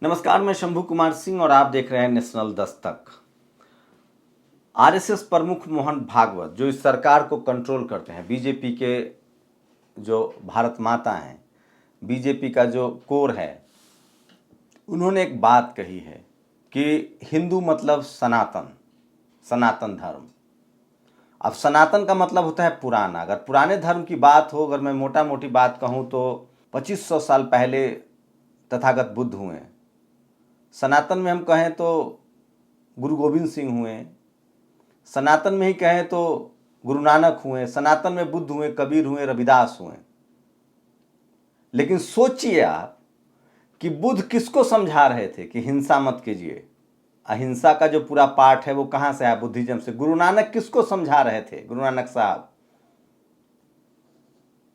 नमस्कार, मैं शंभू कुमार सिंह और आप देख रहे हैं नेशनल दस्तक। आरएसएस प्रमुख मोहन भागवत जो इस सरकार को कंट्रोल करते हैं, बीजेपी के जो भारत माता हैं, बीजेपी का जो कोर है, उन्होंने एक बात कही है कि हिंदू मतलब सनातन, सनातन धर्म। अब सनातन का मतलब होता है पुराना। अगर पुराने धर्म की बात हो, अगर मैं मोटा मोटी बात कहूँ तो 2500 साल पहले तथागत बुद्ध हुए। सनातन में हम कहें तो गुरु गोविंद सिंह हुए, सनातन में ही कहें तो गुरु नानक हुए, सनातन में बुद्ध हुए, कबीर हुए, रविदास हुए। लेकिन सोचिए आप कि बुद्ध किसको समझा रहे थे कि हिंसा मत कीजिए। अहिंसा का जो पूरा पाठ है वो कहाँ से आया? बुद्धिज्म से। गुरु नानक किसको समझा रहे थे, गुरु नानक साहब,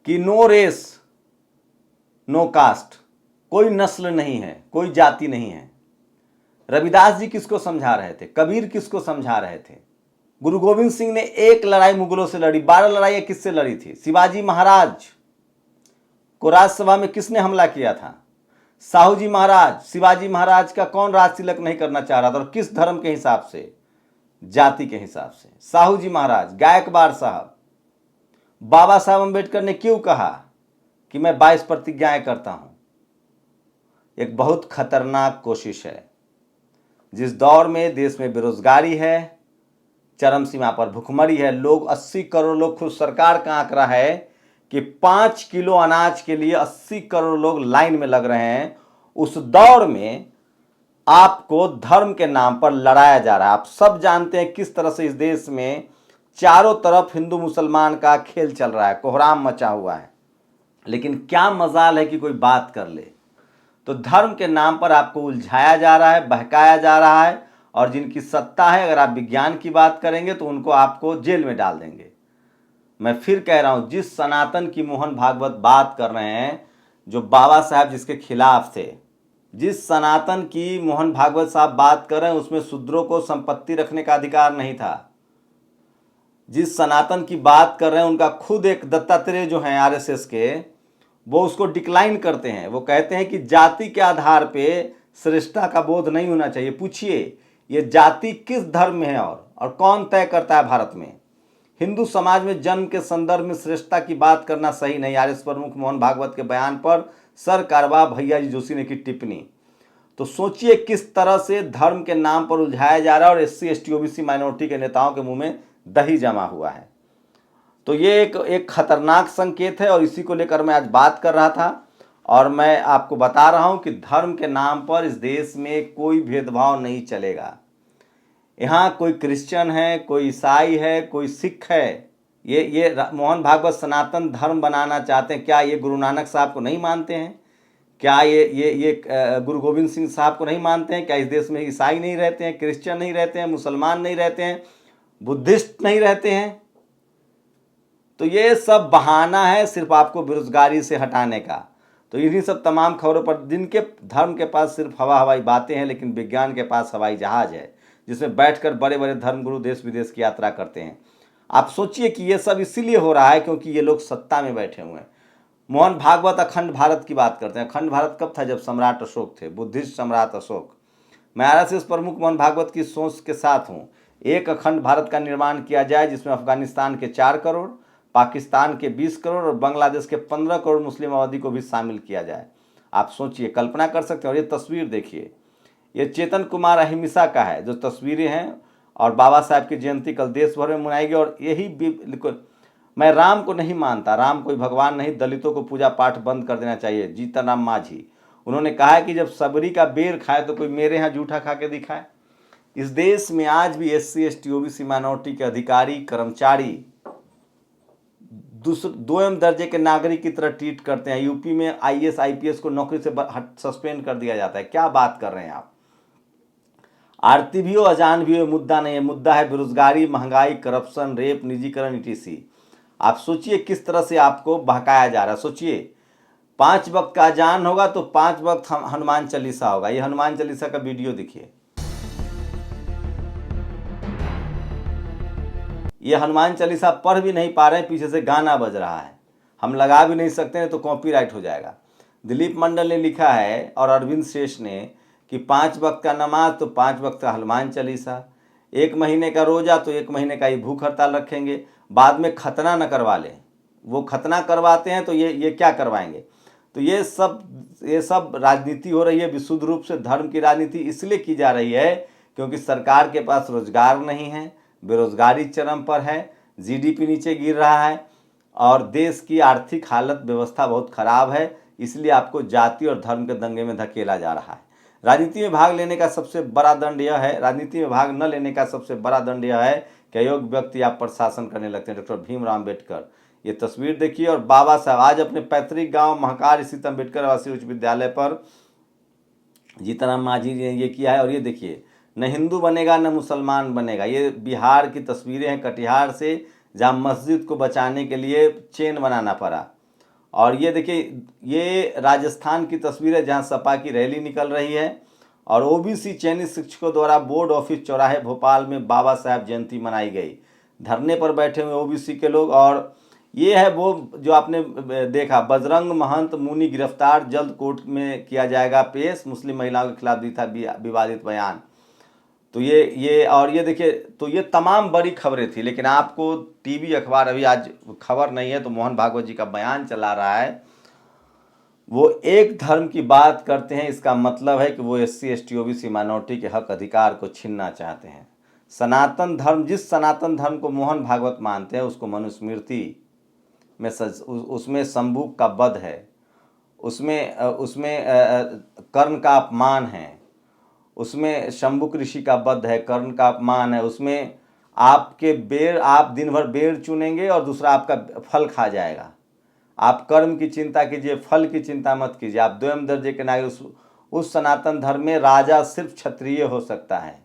कि नो रेस नो कास्ट, कोई नस्ल नहीं है, कोई जाति नहीं है। रविदास जी किसको समझा रहे थे? कबीर किसको समझा रहे थे? गुरु गोविंद सिंह ने एक लड़ाई मुगलों से लड़ी, 12 लड़ाइयां किससे लड़ी थी? शिवाजी महाराज को राज्यसभा में किसने हमला किया था? साहू जी महाराज। शिवाजी महाराज का कौन राज तिलक नहीं करना चाह रहा था, और किस धर्म के हिसाब से? जाति के हिसाब से। साहू जी महाराज, गायकवाड़ साहब। बाबा साहब अम्बेडकर ने क्यों कहा कि मैं 22 प्रतिज्ञाएं करता हूं? एक बहुत खतरनाक कोशिश है। जिस दौर में देश में बेरोजगारी है, चरम सीमा पर भुखमरी है, लोग 80 करोड़ लोग, खुद सरकार का आंकड़ा है कि 5 किलो अनाज के लिए 80 करोड़ लोग लाइन में लग रहे हैं, उस दौर में आपको धर्म के नाम पर लड़ाया जा रहा है। आप सब जानते हैं किस तरह से इस देश में चारों तरफ हिंदू मुसलमान का खेल चल रहा है, कोहराम मचा हुआ है। लेकिन क्या मजाल है कि कोई बात कर ले तो धर्म के नाम पर आपको उलझाया जा रहा है, बहकाया जा रहा है, और जिनकी सत्ता है, अगर आप विज्ञान की बात करेंगे तो उनको आपको जेल में डाल देंगे। मैं फिर कह रहा हूं, जिस सनातन की मोहन भागवत बात कर रहे हैं, जो बाबा साहब जिसके खिलाफ थे, जिस सनातन की मोहन भागवत साहब बात कर रहे हैं, उसमें शूद्रों को संपत्ति रखने का अधिकार नहीं था। जिस सनातन की बात कर रहे हैं, उनका खुद एक दत्तात्रेय जो हैं आरएसएस के, वो उसको डिक्लाइन करते हैं। वो कहते हैं कि जाति के आधार पे श्रेष्ठता का बोध नहीं होना चाहिए। पूछिए, ये जाति किस धर्म में है और कौन तय करता है भारत में? हिंदू समाज में जन्म के संदर्भ में श्रेष्ठता की बात करना सही नहीं। आरएस प्रमुख मोहन भागवत के बयान पर सर कारवा भैया जी जोशी ने की टिप्पणी। तो सोचिए किस तरह से धर्म के नाम पर उलझाया जा रहा है, और एससी एसटी ओबीसी माइनॉरिटी के नेताओं के मुंह में दही जमा हुआ है। तो ये एक खतरनाक संकेत है, और इसी को लेकर मैं आज बात कर रहा था। और मैं आपको बता रहा हूं कि धर्म के नाम पर इस देश में कोई भेदभाव नहीं चलेगा। यहाँ कोई क्रिश्चियन है, कोई ईसाई है, कोई सिख है। ये मोहन भागवत सनातन धर्म बनाना चाहते हैं। क्या ये गुरु नानक साहब को नहीं मानते हैं? क्या ये गुरु गोविंद सिंह साहब को नहीं मानते हैं? क्या इस देश में ईसाई नहीं रहते हैं, क्रिश्चियन नहीं रहते हैं, मुसलमान नहीं रहते हैं, बुद्धिस्ट नहीं रहते हैं? तो ये सब बहाना है सिर्फ आपको बेरोजगारी से हटाने का। तो इन्हीं सब तमाम खबरों पर, जिनके धर्म के पास सिर्फ हवाई बातें हैं, लेकिन विज्ञान के पास हवाई जहाज है, जिसमें बैठकर बड़े बड़े धर्मगुरु देश विदेश की यात्रा करते हैं। आप सोचिए कि ये सब इसीलिए हो रहा है क्योंकि ये लोग सत्ता में बैठे हुए हैं। मोहन भागवत अखंड भारत की बात करते हैं। अखंड भारत कब था? जब सम्राट अशोक थे, बुद्धिस्ट सम्राट अशोक। मैं आरएसएस प्रमुख मोहन भागवत की सोच के साथ हूँ। एक अखंड भारत का निर्माण किया जाए जिसमें अफगानिस्तान के 4 करोड़, पाकिस्तान के 20 करोड़ और बांग्लादेश के 15 करोड़ मुस्लिम आबादी को भी शामिल किया जाए। आप सोचिए, कल्पना कर सकते हैं। और ये तस्वीर देखिए, ये चेतन कुमार अहिंसा का है जो तस्वीरें हैं, और बाबा साहब की जयंती कल देश भर में मनाएगी। और यही मैं राम को नहीं मानता, राम कोई भगवान नहीं, दलितों को पूजा पाठ बंद कर देना चाहिए। जीतन राम मांझी, उन्होंने कहा है कि जब सबरी का बेर खाए तो कोई मेरे यहाँ जूठा खा के दिखाए। इस देश में आज भी एससी एसटी ओबीसी माइनॉरिटी के अधिकारी, कर्मचारी दोयम दर्जे के नागरिक की तरह ट्रीट करते हैं। यूपी में आईएएस आईपीएस को नौकरी से सस्पेंड कर दिया जाता है। क्या बात कर रहे हैं आप? आरती भी हो, अजान भी हो, मुद्दा नहीं है। मुद्दा है बेरोजगारी, महंगाई, करप्शन, रेप, निजीकरण, ईटीसी। आप सोचिए किस तरह से आपको बहकाया जा रहा है। सोचिए, 5 वक्त का अजान होगा तो 5 वक्त हनुमान चालीसा होगा। ये हनुमान चालीसा का वीडियो देखिए। ये हनुमान चालीसा पढ़ भी नहीं पा रहे हैं, पीछे से गाना बज रहा है। हम लगा भी नहीं सकते हैं तो कॉपीराइट हो जाएगा। दिलीप मंडल ने लिखा है और अरविंद शेष ने कि 5 वक्त का नमाज तो 5 वक्त का हनुमान चालीसा, 1 महीने का रोज़ा तो 1 महीने का ही भूख हड़ताल रखेंगे, बाद में खतना न करवा लें। वो खतना करवाते हैं तो ये क्या करवाएंगे। तो ये सब राजनीति हो रही है, विशुद्ध रूप से धर्म की राजनीति इसलिए की जा रही है क्योंकि सरकार के पास रोजगार नहीं है, बेरोजगारी चरम पर है, जीडीपी नीचे गिर रहा है और देश की आर्थिक हालत व्यवस्था बहुत खराब है। इसलिए आपको जाति और धर्म के दंगे में धकेला जा रहा है। राजनीति में भाग लेने का सबसे बड़ा दंड यह है, राजनीति में भाग न लेने का सबसे बड़ा दंड यह है कि अयोग्य व्यक्ति आप पर शासन करने लगते हैं। डॉक्टर भीमराव अम्बेडकर, ये तस्वीर देखिए, और बाबा साहब आज अपने पैतृक गांव महाकाल स्थित अम्बेडकर आवासीय उच्च विद्यालय पर जीतनराम मांझी ने ये किया है। और ये देखिए, न हिंदू बनेगा न मुसलमान बनेगा। ये बिहार की तस्वीरें हैं, कटिहार से, जहाँ मस्जिद को बचाने के लिए चेन बनाना पड़ा। और ये देखिए, ये राजस्थान की तस्वीर है जहाँ सपा की रैली निकल रही है और ओबीसी चयनित शिक्षकों द्वारा बोर्ड ऑफिस चौराहे भोपाल में बाबा साहब जयंती मनाई गई। धरने पर बैठे हुए ओबीसी के लोग। और ये है वो जो आपने देखा, बजरंग महंत मुनि गिरफ्तार, जल्द कोर्ट में किया जाएगा पेश, मुस्लिम महिलाओं के खिलाफ दी था विवादित बयान। तो ये और ये देखिए, तो ये तमाम बड़ी खबरें थी। लेकिन आपको टीवी अखबार, अभी आज खबर नहीं है तो मोहन भागवत जी का बयान चला रहा है, वो एक धर्म की बात करते हैं, इसका मतलब है कि वो SC ST OBC माइनॉरिटी के हक अधिकार को छीनना चाहते हैं। सनातन धर्म, जिस सनातन धर्म को मोहन भागवत मानते हैं उसको मनुस्मृति में उसमें शंभू का वध है, उसमें कर्ण का अपमान है, उसमें शंभुक ऋषि का वध है, कर्ण का अपमान है, उसमें आपके बेर, आप दिन भर बेर चुनेंगे और दूसरा आपका फल खा जाएगा। आप कर्म की चिंता कीजिए, फल की चिंता मत कीजिए। आप द्वयम दर्जे के नागरिक। उस सनातन धर्म में राजा सिर्फ क्षत्रिय हो सकता है।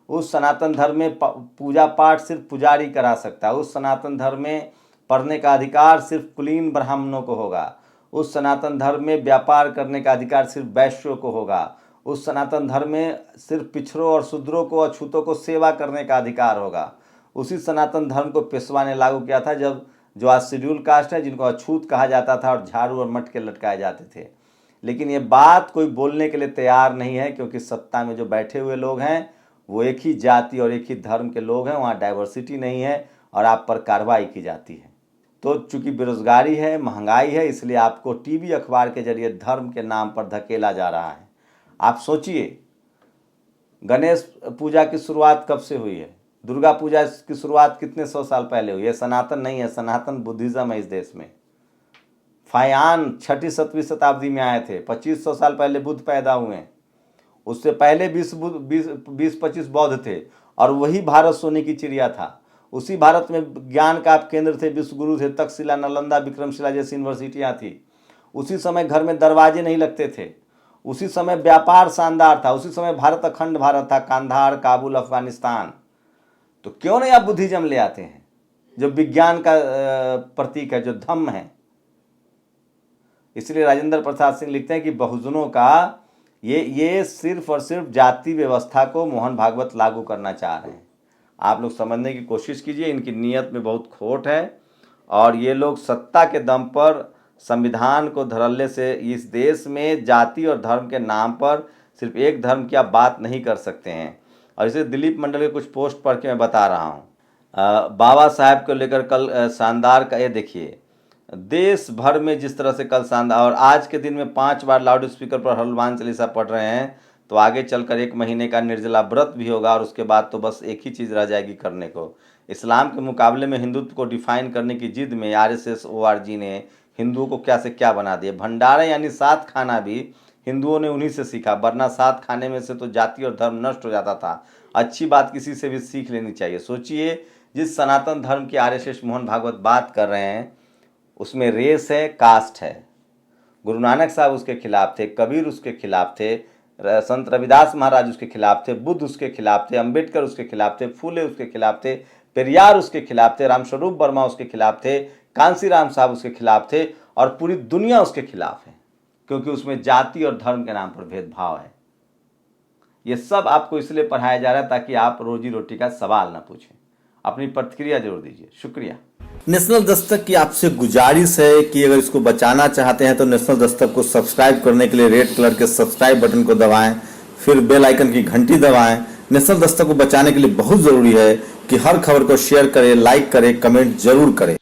उस सनातन धर्म में पूजा पाठ सिर्फ पुजारी करा सकता है। उस सनातन धर्म में पढ़ने का अधिकार सिर्फ कुलीन ब्राह्मणों को होगा। उस सनातन धर्म में व्यापार करने का अधिकार सिर्फ वैश्यों को होगा। उस सनातन धर्म में सिर्फ पिछड़ों और शूद्रों को, अछूतों को सेवा करने का अधिकार होगा। उसी सनातन धर्म को पेशवा ने लागू किया था, जब जो आज शेड्यूल कास्ट है, जिनको अछूत कहा जाता था और झाड़ू और मटके लटकाए जाते थे। लेकिन ये बात कोई बोलने के लिए तैयार नहीं है क्योंकि सत्ता में जो बैठे हुए लोग हैं वो एक ही जाति और एक ही धर्म के लोग हैं। वहाँ डाइवर्सिटी नहीं है और आप पर कार्रवाई की जाती है। तो चूंकि बेरोजगारी है, महंगाई है, इसलिए आपको टीवी अखबार के जरिए धर्म के नाम पर धकेला जा रहा है। आप सोचिए, गणेश पूजा की शुरुआत कब से हुई है? दुर्गा पूजा की शुरुआत कितने 100 साल पहले हुई है। सनातन नहीं है, सनातन बुद्धिज्म है इस देश में। फायान 6वीं 7वीं शताब्दी में आए थे, 2500 साल पहले बुद्ध पैदा हुए। उससे पहले 20-25 बौद्ध थे और वही भारत सोने की चिड़िया था। उसी भारत में ज्ञान का केंद्र थे, विश्वगुरु थे, तक्षशिला, नालंदा, विक्रमशिला जैसी यूनिवर्सिटियाँ थी। उसी समय घर में दरवाजे नहीं लगते थे। उसी समय व्यापार शानदार था। उसी समय भारत अखंड भारत था, कांधार, काबुल, अफगानिस्तान। तो क्यों नहीं आप बुद्धिज्म ले आते हैं जो विज्ञान का प्रतीक है, जो धम्म है। इसलिए राजेंद्र प्रसाद सिंह लिखते हैं कि बहुजनों का ये सिर्फ और सिर्फ जाति व्यवस्था को मोहन भागवत लागू करना चाह रहे हैं। आप लोग समझने की कोशिश कीजिए, इनकी नीयत में बहुत खोट है और ये लोग सत्ता के दम पर संविधान को धड़ल्ले से इस देश में जाति और धर्म के नाम पर सिर्फ एक धर्म की आप बात नहीं कर सकते हैं। और इसे दिलीप मंडल के कुछ पोस्ट पढ़ के मैं बता रहा हूँ। बाबा साहब को लेकर कल शानदार का ये देखिए, देश भर में जिस तरह से कल शानदार, और आज के दिन में 5 बार लाउड स्पीकर पर हनुमान चालीसा पढ़ रहे हैं, तो आगे चलकर 1 महीने का निर्जला व्रत भी होगा और उसके बाद तो बस एक ही चीज़ रह जाएगी करने को। इस्लाम के मुकाबले में हिंदुत्व को डिफाइन करने की जिद में RSS ORG ने हिंदुओं को क्या से क्या बना दिया। भंडारा यानी साथ खाना भी हिंदुओं ने उन्हीं से सीखा, वरना साथ खाने में से तो जाति और धर्म नष्ट हो जाता था। अच्छी बात किसी से भी सीख लेनी चाहिए। सोचिए, जिस सनातन धर्म की RSS मोहन भागवत बात कर रहे हैं उसमें रेस है, कास्ट है। गुरु नानक साहब उसके खिलाफ थे, कबीर उसके खिलाफ थे, संत रविदास महाराज उसके खिलाफ थे, बुद्ध उसके खिलाफ थे, अंबेडकर उसके खिलाफ थे, फूले उसके खिलाफ थे, पेरियार उसके खिलाफ थे, रामस्वरूप वर्मा उसके खिलाफ थे, कांसीराम साहब उसके खिलाफ थे और पूरी दुनिया उसके खिलाफ है क्योंकि उसमें जाति और धर्म के नाम पर भेदभाव है। ये सब आपको इसलिए पढ़ाया जा रहा है ताकि आप रोजी रोटी का सवाल ना पूछें। अपनी प्रतिक्रिया जरूर दीजिए। शुक्रिया। नेशनल दस्तक की आपसे गुजारिश है कि अगर इसको बचाना चाहते हैं तो नेशनल दस्तक को सब्सक्राइब करने के लिए रेड कलर के सब्सक्राइब बटन को दबाएं फिर बेल आइकन की घंटी दबाएं। नेशनल दस्तक को बचाने के लिए बहुत जरूरी है कि हर खबर को शेयर करें, लाइक करें, कमेंट जरूर करें।